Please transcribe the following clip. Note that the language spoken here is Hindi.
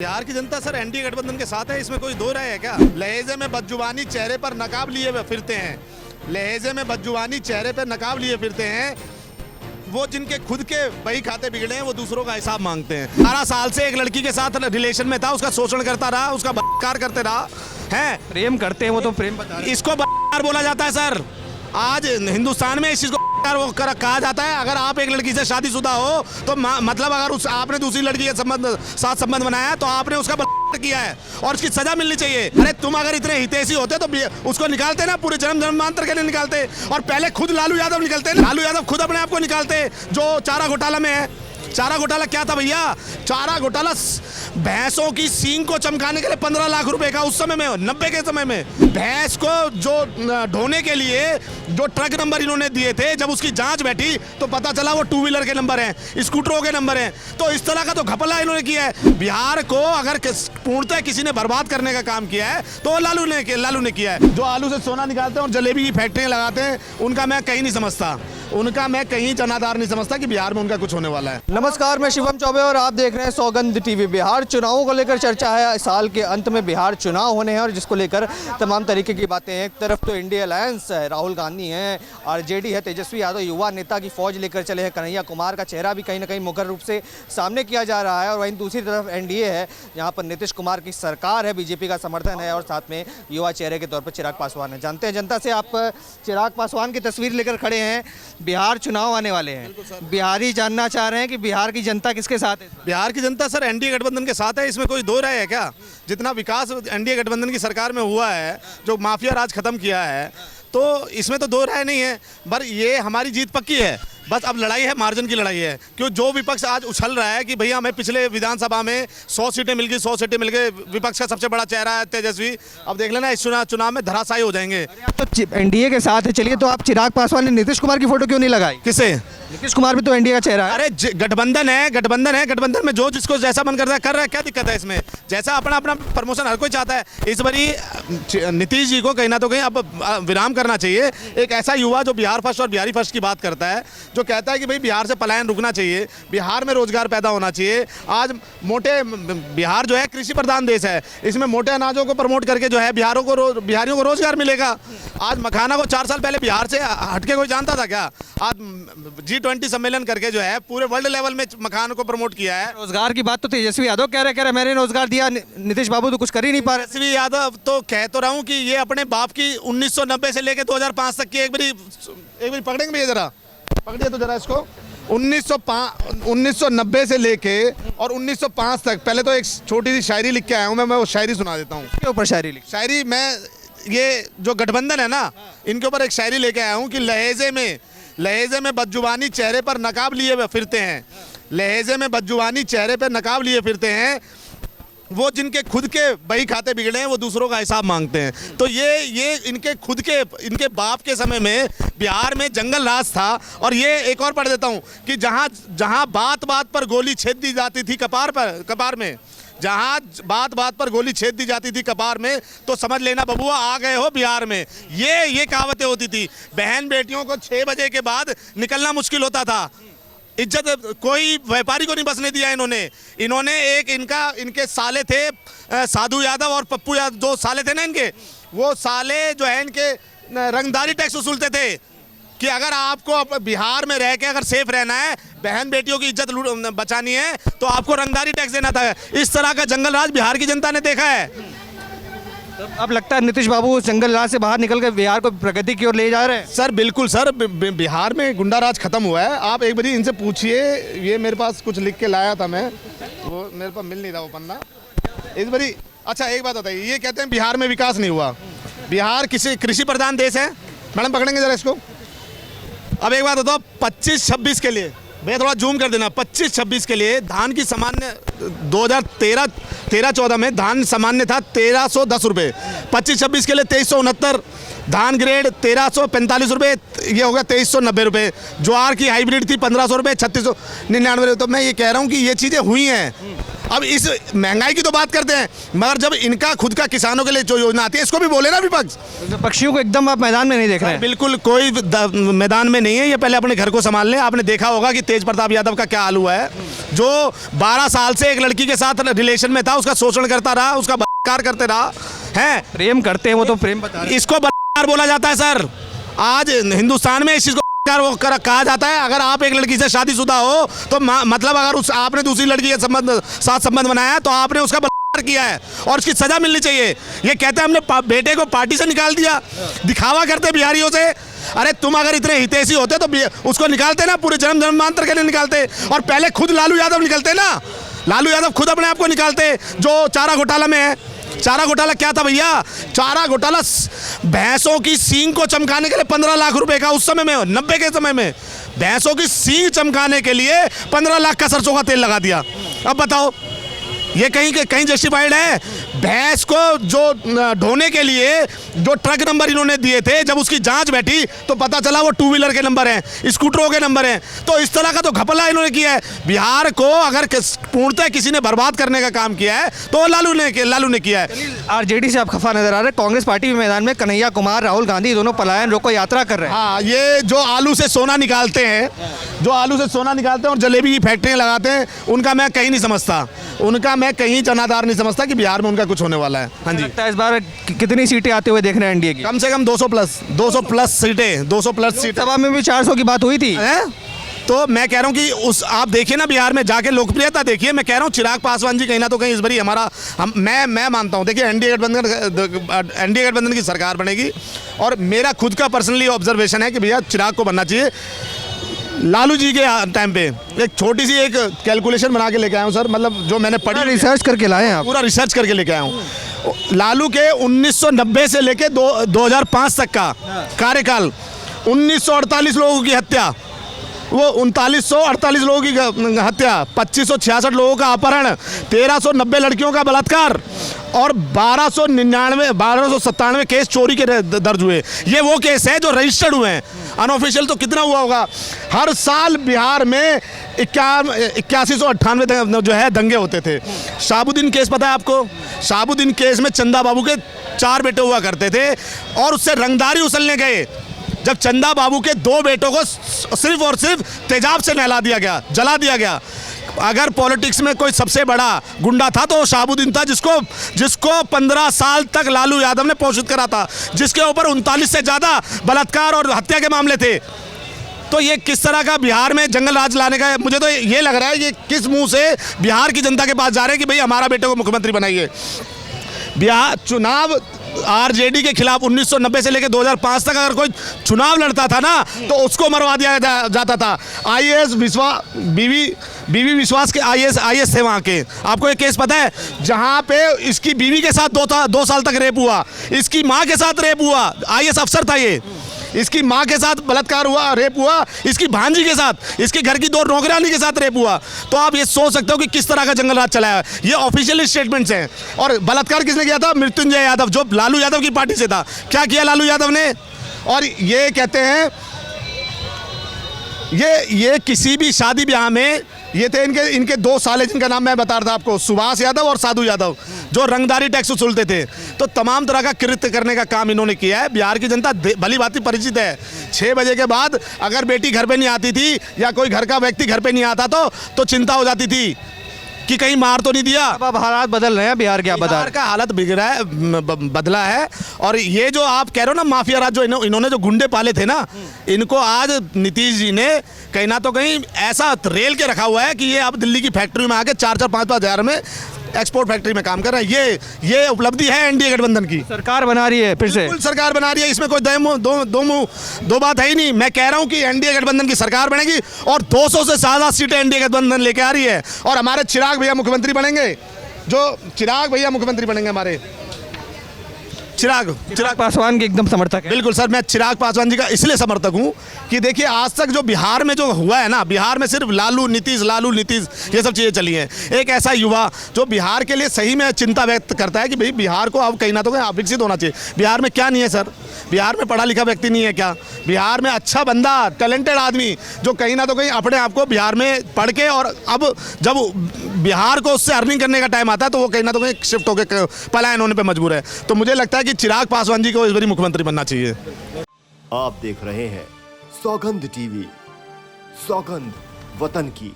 बिहार की जनता सर एनडीए गठबंधन के साथ है, इसमें कोई दो राय है क्या? लहजे में बदजुबानी चेहरे पर नकाब लिए फिरते हैं, लहजे में बदजुबानी चेहरे पर नकाब लिए फिरते हैं। वो जिनके खुद के बही खाते बिगड़े हैं वो दूसरों का हिसाब मांगते हैं। 18 साल से एक लड़की के साथ रिलेशन में था, उसका शोषण करता रहा, उसका बलात्कार करते रहा है। प्रेम करते हैं वो तो प्रेम बता रहे हैं। इसको बलात्कार बोला जाता है सर। आज हिंदुस्तान में इस चीज को कहा जाता है। अगर आप एक लड़की से शादीशुदा हो तो मतलब अगर आपने दूसरी लड़की के साथ संबंध बनाया तो आपने उसका बलात्कार किया है और उसकी सजा मिलनी चाहिए। अरे तुम अगर इतने हितैषी होते तो उसको निकालते ना, पूरे जन्म जन्मांतर के लिए निकालते। और पहले खुद लालू यादव निकलते, लालू यादव खुद अपने आप को निकालते जो चारा घोटाला में है। चारा घोटाला क्या था भैया? चारा घोटाला भैंसों की सींग को चमकाने के लिए 15 लाख रुपए का उस समय में, 90 के समय में भैंस को जो ढोने के लिए जो ट्रक नंबर इन्होंने दिए थे, जब उसकी जांच बैठी तो पता चला वो 2 व्हीलर के नंबर हैं, स्कूटरों के नंबर हैं। तो इस तरह का तो घपला इन्होंने किया है। बिहार को अगर पूर्णतः किसी ने बर्बाद करने का काम किया है तो लालू ने किया है। जो आलू से सोना निकालते हैं और जलेबी की फैक्ट्रियां लगाते हैं, उनका मैं कहीं नहीं समझता, उनका मैं कहीं जनाधार नहीं समझता कि बिहार में उनका कुछ होने वाला है। नमस्कार, मैं शिवम चौबे और आप देख रहे हैं सौगंध टीवी। बिहार चुनावों को लेकर चर्चा है। साल के अंत में बिहार चुनाव होने हैं और जिसको लेकर तमाम तरीके की बातें हैं। एक तरफ तो इंडिया अलायंस है, राहुल गांधी हैं, आरजेडी है, तेजस्वी यादव युवा नेता की फौज लेकर चले हैं, कन्हैया कुमार का चेहरा भी कहीं ना कहीं मुखर रूप से सामने किया जा रहा है। और वहीं दूसरी तरफ एनडीए है, जहाँ पर नीतीश कुमार की सरकार है, बीजेपी का समर्थन है और साथ में युवा चेहरे के तौर पर चिराग पासवान है। जानते हैं जनता से, आप चिराग पासवान की तस्वीर लेकर खड़े हैं। बिहार चुनाव आने वाले हैं, बिहारी जानना चाह रहे हैं कि बिहार की जनता किसके साथ है? बिहार की जनता सर एनडीए गठबंधन के साथ है, इसमें कोई दो राय है क्या? जितना विकास एनडीए गठबंधन की सरकार में हुआ है, जो माफिया राज खत्म किया है, तो इसमें तो दो राय नहीं है। पर ये हमारी जीत पक्की है। बस अब लड़ाई है, मार्जिन की लड़ाई है। क्यों जो विपक्ष आज उछल रहा है कि भैया हमें पिछले विधानसभा में 100 सीटें मिल गई, 100 सीटें मिल गई, विपक्ष का सबसे बड़ा चेहरा है तेजस्वी, अब देख लेना इस चुनाव में धराशायी हो जाएंगे। आप तो एनडीए के साथ है, चलिए तो आप चिराग पासवान ने नीतीश कुमार की फोटो क्यों नहीं लगाई? किसे? नीतीश कुमार भी तो एनडीए का चेहरा है। अरे गठबंधन है, गठबंधन में जो जिसको जैसा मन करता है कर रहा है, क्या दिक्कत है इसमें? जैसा अपना प्रमोशन हर कोई चाहता है। इस बारी नीतीश जी को कहीं ना तो कहीं अब विराम करना चाहिए। एक ऐसा युवा जो बिहार फर्स्ट और बिहारी फर्स्ट की बात करता है, जो कहता है कि भाई बिहार से पलायन रुकना चाहिए, बिहार में रोजगार पैदा होना चाहिए। आज बिहार जो है कृषि प्रधान देश है, इसमें मोटे अनाजों को प्रमोट करके जो है बिहारियों को रोजगार मिलेगा। आज मखाना को 4 साल पहले बिहार से हटके कोई जानता था क्या? आज G20 सम्मेलन करके जो है पूरे वर्ल्ड लेवल में मखान को प्रमोट किया है। रोजगार की बात तो तेजस्वी यादव कह रहे मैंने रोजगार दिया, नीतीश बाबू तो कुछ कर ही नहीं पा रहे। तेजस्वी यादव तो कह तो रहा हूँ कि ये अपने बाप की 1990 से लेकर 2005 तक की एक बारी पकड़ेंगे भैया, जरा पकड़िए तो जरा इसको। 1990 से लेके और 1905 तक, पहले तो एक छोटी सी शायरी लिख के आया हूँ मैं वो शायरी सुना देता हूँ। के ऊपर शायरी मैं ये जो गठबंधन है ना, इनके ऊपर एक शायरी लेके आया हूँ कि लहजे में बदजुबानी चेहरे पर नकाब लिए फिरते हैं, लहजे में बदजुबानी चेहरे पर नकाब लिए फिरते हैं। वो जिनके खुद के बही खाते बिगड़े हैं वो दूसरों का हिसाब मांगते हैं। तो ये इनके बाप के समय में बिहार में जंगल राज था। और ये एक और पढ़ देता हूँ कि जहाँ बात बात पर गोली छेद दी जाती थी कपार में, जहाँ बात बात पर गोली छेद दी जाती थी कपार में, तो समझ लेना बबुआ आ गए हो बिहार में। ये कहावतें होती थी। बहन बेटियों को 6 बजे के बाद निकलना मुश्किल होता था। इज्जत कोई व्यापारी को नहीं बसने दिया इन्होंने एक इनके साले थे साधु यादव और पप्पू यादव, 2 साले थे ना इनके, वो साले जो है इनके रंगदारी टैक्स वसूलते थे कि अगर आपको बिहार में रह के अगर सेफ रहना है, बहन बेटियों की इज्जत बचानी है, तो आपको रंगदारी टैक्स देना था। इस तरह का जंगल राज बिहार की जनता ने देखा है। अब लगता है नीतीश बाबू उस जंगल राज से बाहर निकल कर बिहार को प्रगति की ओर ले जा रहे हैं। सर बिल्कुल सर, बिहार में गुंडा राज खत्म हुआ है। आप एक बारी इनसे पूछिए, ये मेरे पास कुछ लिख के लाया था मैं, वो मेरे पास मिल नहीं रहा वो पन्ना इस बारी। अच्छा एक बात बताइए, ये कहते हैं बिहार में विकास नहीं हुआ, बिहार किसी कृषि प्रधान देश है। मैडम पकड़ेंगे जरा इसको। अब एक बात बताओ, 25-26 के लिए भैया थोड़ा जूम कर देना, 25-26 के लिए धान की सामान्य 2013-14 में धान सामान्य था 1310 रुपये, 25-26 के लिए 2369, धान ग्रेड 1345 रुपये, ये हो गया 2390 रुपये। ज्वार की हाइब्रिड थी 1500 रुपये, 3699 रुपये। तो मैं ये कह रहा हूँ कि ये चीज़ें हुई हैं। अब इस महंगाई की तो बात करते हैं, मगर जब इनका खुद का किसानों के लिए जो योजना आती है, इसको भी बोले ना विपक्ष। पक्षियों को एकदम आप मैदान में नहीं देख रहे हैं। बिल्कुल कोई मैदान में नहीं है, ये पहले अपने घर को संभाल लें। आपने देखा होगा कि तेज प्रताप यादव का क्या हाल हुआ है, जो 12 साल से एक लड़की के साथ रिलेशन में था, उसका शोषण करता रहा, उसका बलात्कार करते रहा है। प्रेम करते हैं वो तो प्रेम बता रहे हैं। इसको बलात्कार बोला जाता है सर। आज हिंदुस्तान में इस चीज़ को वो कहा जाता है। अगर आप एक लड़की से शादीशुदा हो तो मतलब अगर आपने दूसरी लड़की के साथ संबंध बनाया है तो आपने उसका बलात्कार किया है और उसकी सजा मिलनी चाहिए। ये कहते हैं हमने बेटे को पार्टी से निकाल दिया, दिखावा करते बिहारियों से। अरे तुम अगर इतने हितैषी होते तो उसको निकालते ना, पूरे जन्म जन्मांतर के लिए निकालते। और पहले खुद लालू यादव निकलते ना, लालू यादव खुद अपने आप को निकालते, जो चारा घोटाला में है। चारा घोटाला क्या था भैया? चारा घोटाला भैंसों की सींग को चमकाने के लिए 15 लाख रुपए का, उस समय में 90 के समय में भैंसों की सींग चमकाने के लिए 15 लाख का सरसों का तेल लगा दिया। अब बताओ ये कहीं जस्टिफाइड है? भैंस को जो ढोने के लिए जो ट्रक नंबर इन्होंने दिए थे, जब उसकी जांच बैठी तो पता चला वो 2 व्हीलर के नंबर हैं, स्कूटरों के नंबर हैं। तो इस तरह का तो घपला इन्होंने किया है। बिहार को अगर पूर्णतः किसी ने बर्बाद करने का काम किया है तो लालू ने किया है। आरजेडी से आप खफा नजर आ रहे हैं। कांग्रेस पार्टी के मैदान में कन्हैया कुमार, राहुल गांधी दोनों पलायन रोको यात्रा कर रहे हैं। हाँ, ये जो आलू से सोना निकालते हैं, और जलेबी की फैक्ट्रियाँ लगाते हैं, उनका मैं कहीं नहीं समझता, उनका मैं कहीं जनाधार नहीं समझता कि बिहार में उनका कुछ होने वाला है। हाँ जी, लगता है इस बार कितनी सीटें आते हुए देख रहे हैं एनडीए की? कम से कम 200 प्लस सीटें, 200 प्लस सीटें। सभा में भी 400 की बात हुई थी। तो मैं कह रहा हूँ कि आप देखिए ना बिहार में जाके लोकप्रियता देखिए। मैं कह रहा हूँ चिराग पासवान जी कहीं ना तो कहीं इस बारी मैं मानता हूँ, देखिए एनडीए गठबंधन की सरकार बनेगी। और मेरा खुद का पर्सनली ऑब्जर्वेशन है कि भैया चिराग को बनना चाहिए। लालू जी के टाइम पे एक छोटी सी एक कैलकुलेशन बना के लेके आया हूँ सर, मतलब जो मैंने पढ़ी, रिसर्च करके लाए हैं आप? पूरा रिसर्च करके लेके आया हूँ। लालू के 1990 से लेके 2005 तक का कार्यकाल, 1948 लोगों की हत्या, वो 3948 लोगों की हत्या, 2566 लोगों का अपहरण, 1390 लड़कियों का बलात्कार और 1297 केस चोरी के दर्ज हुए। ये वो केस है जो रजिस्टर्ड हुए हैं। अनऑफिशियल तो कितना हुआ होगा? हर साल बिहार में 8198 जो है दंगे होते थे। शाहबुद्दीन केस पता है आपको? शाहबुद्दीन केस में चंदा बाबू के 4 बेटे हुआ करते थे और उससे रंगदारी उछलने गए जब चंदा बाबू के 2 बेटों को सिर्फ और सिर्फ तेजाब से नहला दिया गया, जला दिया गया। अगर पॉलिटिक्स में कोई सबसे बड़ा गुंडा था तो वो शाहबुद्दीन था, जिसको 15 साल तक लालू यादव ने पोषित करा था, जिसके ऊपर 39 से ज़्यादा बलात्कार और हत्या के मामले थे। तो ये किस तरह का बिहार में जंगल राज लाने का, मुझे तो ये लग रहा है ये किस मुंह से बिहार की जनता के पास जा रहे हैं कि भाई हमारा बेटे को मुख्यमंत्री बनाइए। बिहार चुनाव आरजेडी के खिलाफ 1990 से लेकर 2005 तक अगर कोई चुनाव लड़ता था ना तो उसको मरवा दिया जाता था। आईएएस बीवी विश्वास के आईएएस थे वहाँ के। आपको एक केस पता है जहाँ पे इसकी बीवी के साथ 2 साल तक रेप हुआ, इसकी माँ के साथ रेप हुआ, आईएएस अफसर था ये, इसकी माँ के साथ बलात्कार हुआ, रेप हुआ, इसकी भांजी के साथ, इसकी घर की 2 नौकरानी के साथ रेप हुआ। तो आप ये सोच सकते हो कि किस तरह का जंगल राज चला है। ये ऑफिशियल स्टेटमेंट्स हैं। और बलात्कार किसने किया था? मृत्युंजय यादव, जो लालू यादव की पार्टी से था। क्या किया लालू यादव ने? और ये कहते हैं ये किसी भी शादी ब्याह में ये थे इनके 2 साले, जिनका नाम मैं बता रहा था आपको, सुभाष यादव और साधु यादव, जो रंगदारी टैक्स वसूलते थे। तो तमाम तरह का कृत्य करने का काम इन्होंने किया है। बिहार की जनता भली भांति परिचित है। 6 बजे के बाद अगर बेटी घर पे नहीं आती थी या कोई घर का व्यक्ति घर पे नहीं आता तो चिंता हो जाती थी कि कहीं मार तो नहीं दिया। अब हालात बदल रहे हैं बिहार के, बिहार का हालत बिगड़ा है, बदला है। और ये जो आप कह रहे हो ना माफिया राज, जो इन्होंने जो गुंडे पाले थे ना, इनको आज नीतीश जी ने कहीं ना तो कहीं ऐसा रेल के रखा हुआ है कि ये अब दिल्ली की फैक्ट्री में आके 4-4, 5-5 हज़ार में एक्सपोर्ट फैक्ट्री में काम कर रहे हैं। ये उपलब्धि है एनडीए गठबंधन की। सरकार बना रही है, फिर से सरकार बना रही है, इसमें कोई दो बात है ही नहीं। मैं कह रहा हूं कि एनडीए गठबंधन की सरकार बनेगी और 200 से ज़्यादा सीटें एनडीए गठबंधन लेके आ रही है। और हमारे चिराग भैया मुख्यमंत्री बनेंगे, हमारे। चिराग चिराग पासवान के एकदम समर्थक है। बिल्कुल सर, मैं चिराग पासवान जी का इसलिए समर्थक हूँ कि देखिए आज तक जो बिहार में जो हुआ है ना, बिहार में सिर्फ लालू नीतीश ये सब चीज़ें चली हैं। एक ऐसा युवा जो बिहार के लिए सही में चिंता व्यक्त करता है कि भाई बिहार को अब कहीं ना तो कहीं विकसित होना चाहिए। बिहार में क्या नहीं है सर? बिहार में पढ़ा लिखा व्यक्ति नहीं है क्या? बिहार में अच्छा बंदा, टैलेंटेड आदमी जो कहीं ना तो कहीं अपने आप को बिहार में पढ़ के, और अब जब बिहार को उससे अर्निंग करने का टाइम आता है तो वो कहीं ना तो कहीं शिफ्ट होकर पलायन होने पर मजबूर है। तो मुझे लगता है कि चिराग पासवान जी को इस बारी मुख्यमंत्री बनना चाहिए। आप देख रहे हैं सौगंध टीवी, सौगंध वतन की।